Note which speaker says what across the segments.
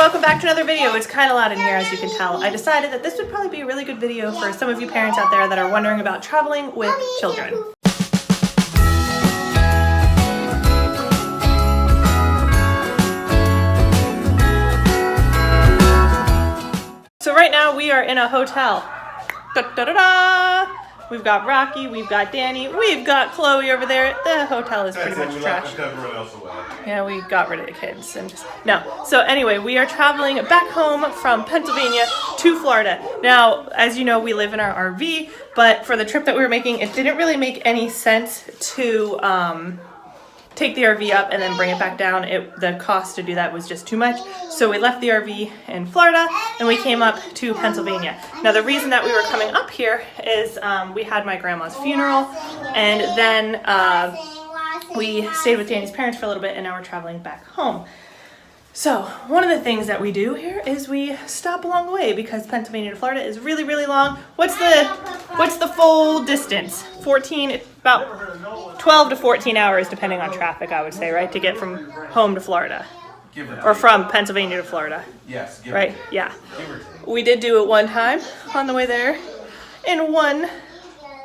Speaker 1: welcome back to another video. It's kind of loud in here, as you can tell. I decided that this would probably be a really good video for some of you parents out there that are wondering about traveling with children. So right now we are in a hotel. Da-da-da-da! We've got Rocky, we've got Danny, we've got Chloe over there. The hotel is pretty much trash. Yeah, we got rid of the kids and just no. So anyway, we are traveling back home from Pennsylvania to Florida. Now, as you know, we live in our RV, but for the trip that we were making, it didn't really make any sense to take the RV up and then bring it back down. The cost to do that was just too much. So we left the RV in Florida and we came up to Pennsylvania. Now the reason that we were coming up here is we had my grandma's funeral, and then we stayed with Danny's parents for a little bit, and now we're traveling back home. So one of the things that we do here is we stop along the way because Pennsylvania to Florida is really, really long. What's the full distance? About 12 to 14 hours depending on traffic, I would say, right? To get from home to Florida. Or from Pennsylvania to Florida.
Speaker 2: Yes.
Speaker 1: Right? Yeah. We did do it one time on the way there in one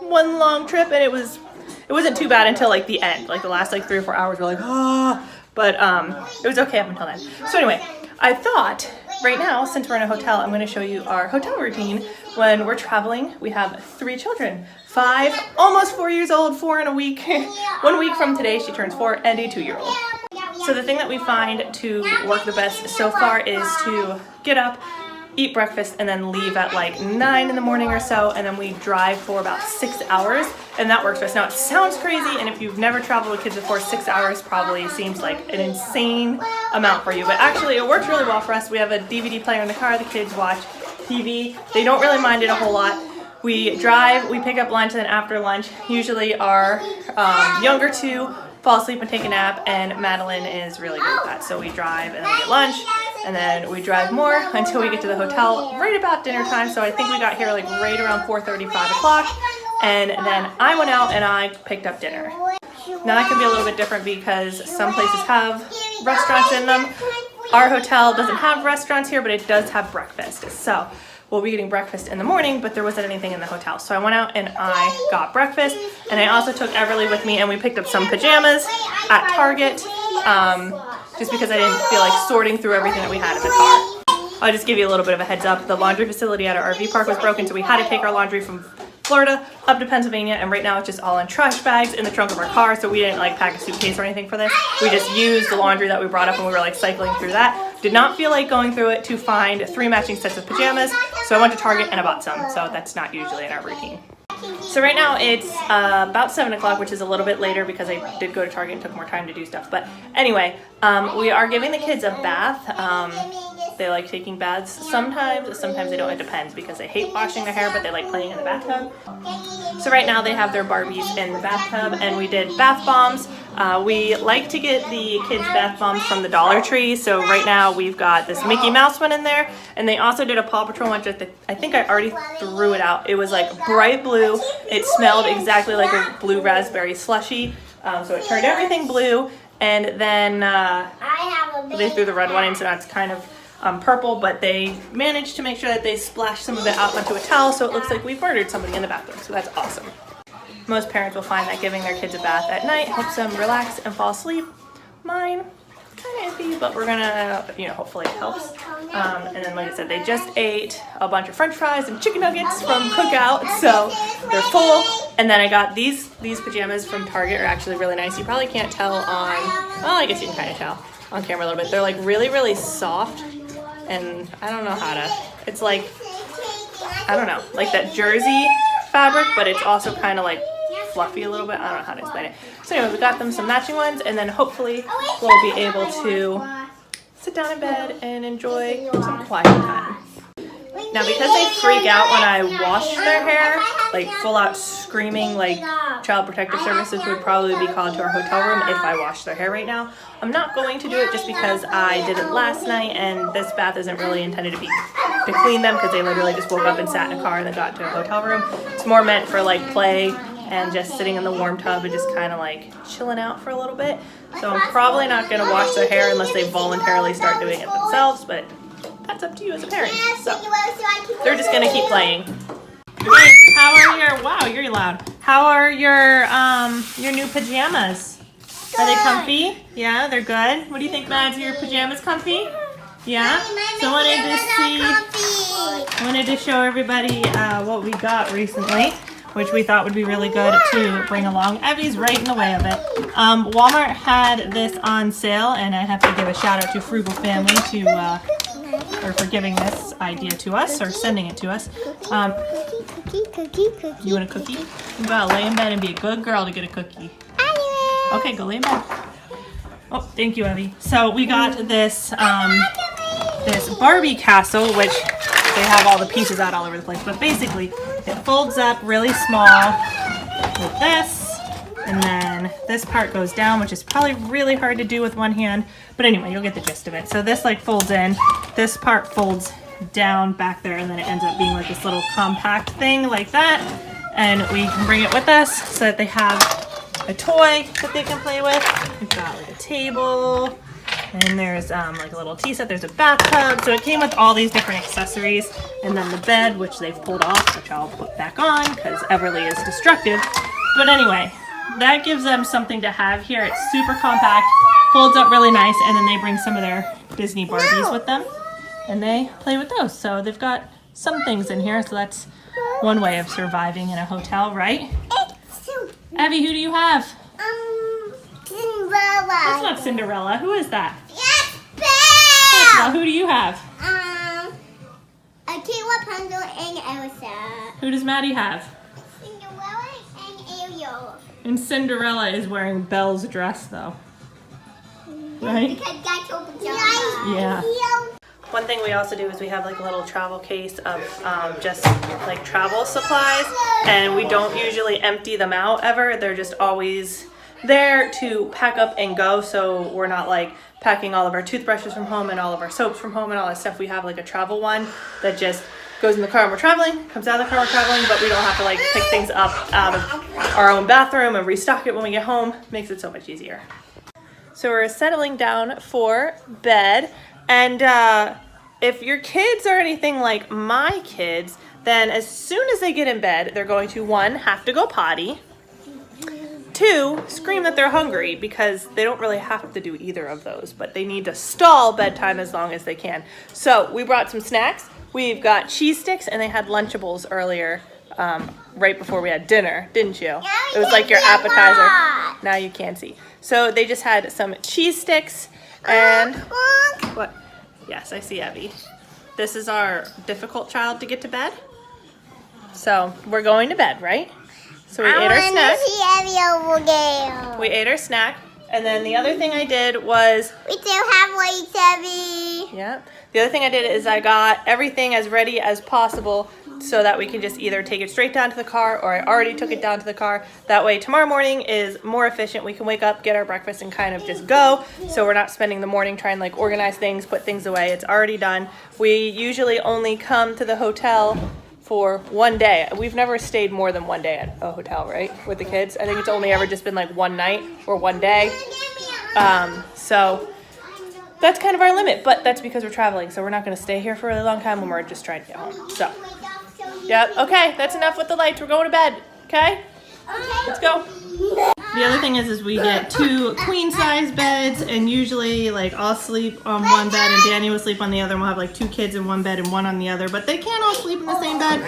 Speaker 1: long trip, and it wasn't too bad until like the end. Like the last like 3 or 4 hours we're like, ah. But it was okay up until then. So anyway, I thought right now, since we're in a hotel, I'm going to show you our hotel routine when we're traveling. We have 3 children, 5, almost 4 years old, 4 in a week. 1 week from today, she turns 4, and a 2-year-old. So the thing that we find to work the best so far is to get up, eat breakfast, and then leave at like 9 in the morning or so, and then we drive for about 6 hours, and that works for us. Now it sounds crazy, and if you've never traveled with kids before, 6 hours probably seems like an insane amount for you, but actually it works really well for us. We have a DVD player in the car, the kids watch TV, they don't really mind it a whole lot. We drive, we pick up lunch, and then after lunch, usually our younger 2 fall asleep and take a nap, and Madeline is really good at that. So we drive and then we get lunch, and then we drive more until we get to the hotel right about dinner time. So I think we got here like right around 4:30, 5 o'clock, and then I went out and I picked up dinner. Now that can be a little bit different because some places have restaurants in them. Our hotel doesn't have restaurants here, but it does have breakfast. So we'll be getting breakfast in the morning, but there wasn't anything in the hotel. So I went out and I got breakfast, and I also took Everly with me, and we picked up some pajamas at Target, just because I didn't feel like sorting through everything that we had in the car. I'll just give you a little bit of a heads up. The laundry facility at our RV park was broken, so we had to take our laundry from Florida up to Pennsylvania, and right now it's just all in trash bags in the trunk of our car, so we didn't like pack a suitcase or anything for this. We just used the laundry that we brought up when we were like cycling through that. Did not feel like going through it to find 3 matching sets of pajamas, so I went to Target and I bought some, so that's not usually in our routine. So right now it's about 7 o'clock, which is a little bit later because I did go to Target and took more time to do stuff. But anyway, we are giving the kids a bath. They like taking baths sometimes they don't. It depends because they hate washing their hair, but they like playing in the bathtub. So right now they have their Barbies in the bathtub, and we did bath bombs. We like to get the kids bath bombs from the Dollar Tree. So right now we've got this Mickey Mouse one in there, and they also did a Paw Patrol one. I think I already threw it out. It was like bright blue. It smelled exactly like a blue raspberry slushie. So it turned everything blue, and then they threw the red one in, so now it's kind of purple, but they managed to make sure that they splashed some of it out onto a towel, so it looks like we've murdered somebody in the bathroom, so that's awesome. Most parents will find that giving their kids a bath at night helps them relax and fall asleep. Mine, kind of iffy, but we're gonna, hopefully it helps. And then like I said, they just ate a bunch of french fries and chicken nuggets from Cookout, so they're full. And then I got these pajamas from Target, are actually really nice. You probably can't tell on, well, I guess you can kind of tell on camera a little bit. They're like really, really soft, and I don't know how to, it's like, I don't know, like that jersey fabric, but it's also kind of like fluffy a little bit. I don't know how to explain it. So anyway, we got them some matching ones, and then hopefully we'll be able to sit down in bed and enjoy some quiet time. Now because they freak out when I wash their hair, like full out screaming, like Child Protective Services would probably be called to our hotel room if I washed their hair right now. I'm not going to do it just because I did it last night, and this bath isn't really intended to clean them because they literally just woke up and sat in a car and then got to a hotel room. It's more meant for like play and just sitting in the warm tub and just kind of like chilling out for a little bit. So I'm probably not going to wash their hair unless they voluntarily start doing it themselves, but that's up to you as a parent. So they're just gonna keep playing. Hey, how are your, wow, you're loud. How are your new pajamas? Are they comfy? Yeah, they're good. What do you think, Mads? Are your pajamas comfy? Yeah? So I wanted to show everybody what we got recently, which we thought would be really good to bring along. Evie's right in the way of it. Walmart had this on sale, and I have to give a shout out to Frugal Family for giving this idea to us, or sending it to us. You want a cookie? You gotta lay in bed and be a good girl to get a cookie. Okay, go lay in bed. Oh, thank you, Evie. So we got this this Barbie Castle, which they have all the pieces out all over the place, but basically it folds up really small with this, and then this part goes down, which is probably really hard to do with one hand, but anyway, you'll get the gist of it. So this like folds in, this part folds down back there, and then it ends up being like this little compact thing like that, and we can bring it with us so that they have a toy that they can play with. We've got like a table, and there's like a little tea set, there's a bathtub, so it came with all these different accessories, and then the bed, which they've pulled off, which I'll put back on because Everly is destructive. But anyway, that gives them something to have here. It's super compact, folds up really nice, and then they bring some of their Disney Barbies with them, and they play with those. So they've got some things in here, so that's one way of surviving in a hotel, right? Evie, who do you have?
Speaker 2: Cinderella.
Speaker 1: That's not Cinderella. Who is that?
Speaker 2: Yes, Belle.
Speaker 1: Well, who do you have?
Speaker 2: Rapunzel and Elsa.
Speaker 1: Who does Maddie have?
Speaker 2: Cinderella and Ariel.
Speaker 1: And Cinderella is wearing Belle's dress, though. Right?
Speaker 2: Because that's her pajamas.
Speaker 1: Yeah. One thing we also do is we have like a little travel case of just like travel supplies, and we don't usually empty them out ever. They're just always there to pack up and go, so we're not like packing all of our toothbrushes from home and all of our soaps from home and all that stuff. We have like a travel one that just goes in the car when we're traveling, comes out of the car when we're traveling, but we don't have to like pick things up out of our own bathroom and restock it when we get home. Makes it so much easier. So we're settling down for bed, and if your kids are anything like my kids, then as soon as they get in bed, they're going to, 1, have to go potty, 2, scream that they're hungry, because they don't really have to do either of those, but they need to stall bedtime as long as they can. So we brought some snacks. We've got cheese sticks, and they had Lunchables earlier, right before we had dinner, didn't you? It was like your appetizer. Now you can see. So they just had some cheese sticks, and what? Yes, I see Evie. This is our difficult child to get to bed. So we're going to bed, right? So we ate our snack. We ate our snack, and then the other thing I did was
Speaker 2: we still have weights, Evie.
Speaker 1: Yeah. The other thing I did is I got everything as ready as possible so that we can just either take it straight down to the car, or I already took it down to the car. That way tomorrow morning is more efficient. We can wake up, get our breakfast, and kind of just go. So we're not spending the morning trying to like organize things, put things away. It's already done. We usually only come to the hotel for one day. We've never stayed more than one day at a hotel, right? With the kids. I think it's only ever just been like one night or one day. So that's kind of our limit, but that's because we're traveling. So we're not going to stay here for a really long time when we're just trying to get home. So, yep. Okay, that's enough with the lights. We're going to bed. Okay? Let's go. The other thing is we get 2 queen size beds, and usually like I'll sleep on one bed and Danny will sleep on the other, and we'll have like 2 kids in one bed and one on the other, but they can't all sleep in the same bed.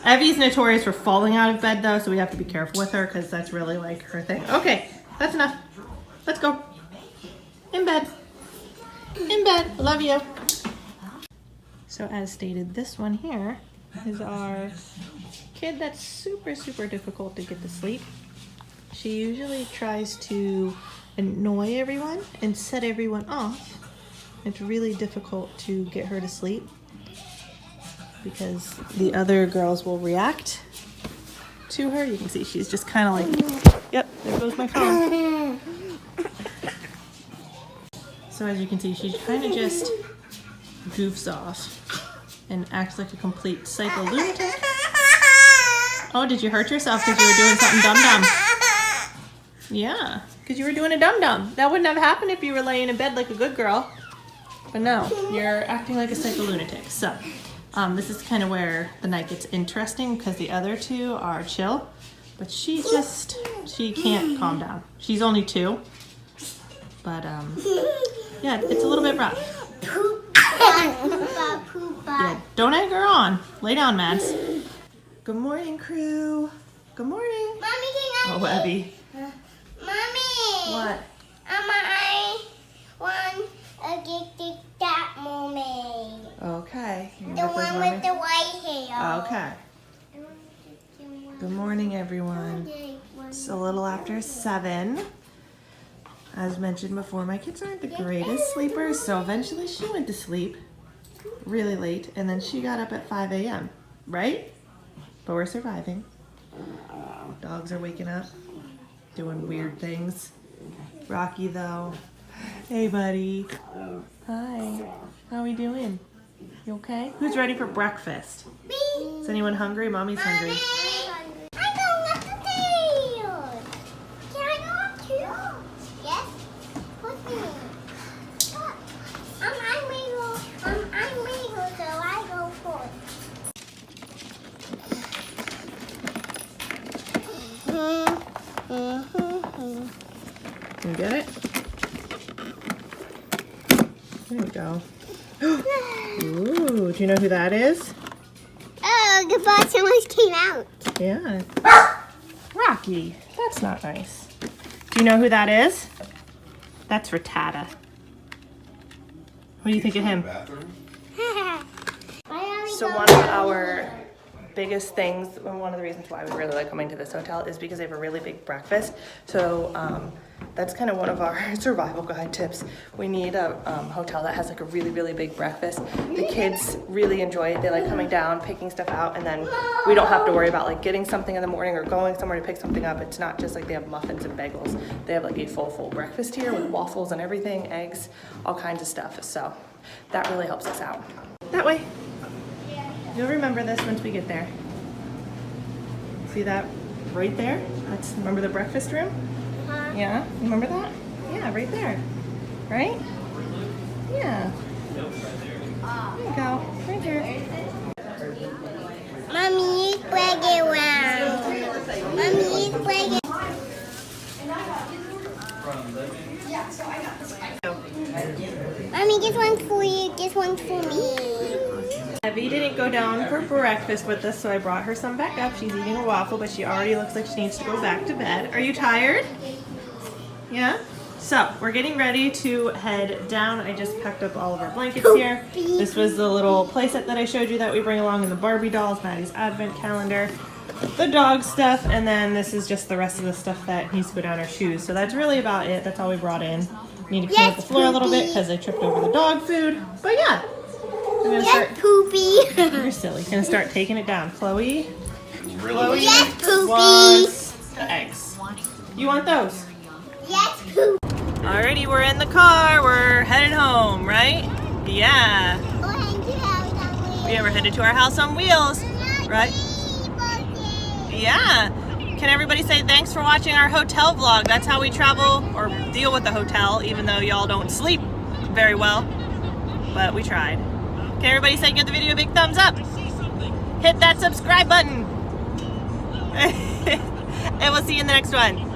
Speaker 1: Evie's notorious for falling out of bed though, so we have to be careful with her because that's really like her thing. Okay, that's enough. Let's go. In bed. In bed. Love you. So as stated, this one here is our kid that's super, super difficult to get to sleep. She usually tries to annoy everyone and set everyone off. It's really difficult to get her to sleep because the other girls will react to her. You can see she's just kind of like, yep, there goes my phone. So as you can see, she kind of just goofs off and acts like a complete psycho lunatic. Oh, did you hurt yourself because you were doing something dumb-dumb? Yeah, because you were doing a dumb-dumb. That wouldn't have happened if you were laying in bed like a good girl. But no, you're acting like a psycho lunatic. So, this is kind of where the night gets interesting because the other two are chill, but she can't calm down. She's only 2, but yeah, it's a little bit rough. Yeah, don't egg her on. Lay down, Mads. Good morning, crew. Good morning.
Speaker 2: Mommy, can
Speaker 1: Oh, Evie.
Speaker 2: Mommy.
Speaker 1: What?
Speaker 2: I want a that mermaid.
Speaker 1: Okay.
Speaker 2: The one with the white hair.
Speaker 1: Okay. Good morning, everyone. It's a little after 7. As mentioned before, my kids aren't the greatest sleepers, so eventually she went to sleep really late, and then she got up at 5 a.m., right? But we're surviving. Dogs are waking up, doing weird things. Rocky, though. Hey, buddy. Hi. How are we doing? You okay? Who's ready for breakfast?
Speaker 2: Me.
Speaker 1: Is anyone hungry? Mommy's hungry.
Speaker 2: I go up the tail. Can I go up too? Yes. Push me. I'm legal. I'm legal, so I go first.
Speaker 1: You get it? There we go. Ooh, do you know who that is?
Speaker 2: Oh, goodbye. Someone came out.
Speaker 1: Yeah. Rocky. That's not nice. Do you know who that is? That's Rattata. What do you think of him? So one of our biggest things, and one of the reasons why we really like coming to this hotel is because they have a really big breakfast. So that's kind of one of our survival guide tips. We need a hotel that has like a really, really big breakfast. The kids really enjoy it. They like coming down, picking stuff out, and then we don't have to worry about like getting something in the morning or going somewhere to pick something up. It's not just like they have muffins and bagels. They have like a full breakfast here with waffles and everything, eggs, all kinds of stuff. So that really helps us out. That way. You'll remember this once we get there. See that right there? That's, remember the breakfast room? Yeah, you remember that? Yeah, right there. Right? Yeah. There you go. Right here.
Speaker 2: Mommy's playground. Mommy's playground. Mommy, this one's for you. This one's for me.
Speaker 1: Evie didn't go down for breakfast with us, so I brought her some back up. She's eating a waffle, but she already looks like she needs to go back to bed. Are you tired? Yeah? So, we're getting ready to head down. I just packed up all of our blankets here. This was the little playset that I showed you that we bring along in the Barbie dolls, Maddie's advent calendar, the dog stuff, and then this is just the rest of the stuff that needs to go down our shoes. So that's really about it. That's all we brought in. Need to clean up the floor a little bit because I tripped over the dog food. But yeah. I'm gonna start.
Speaker 2: Poopy.
Speaker 1: You're silly. Gonna start taking it down. Chloe. Chloe
Speaker 2: Yes, Poopy.
Speaker 1: wants the eggs. You want those?
Speaker 2: Yes, Poopy.
Speaker 1: Alrighty, we're in the car. We're headed home, right? Yeah. Yeah, we're headed to our house on wheels, right? Yeah. Can everybody say thanks for watching our hotel vlog? That's how we travel or deal with the hotel, even though y'all don't sleep very well. But we tried. Can everybody say give the video a big thumbs up? Hit that subscribe button. And we'll see you in the next one.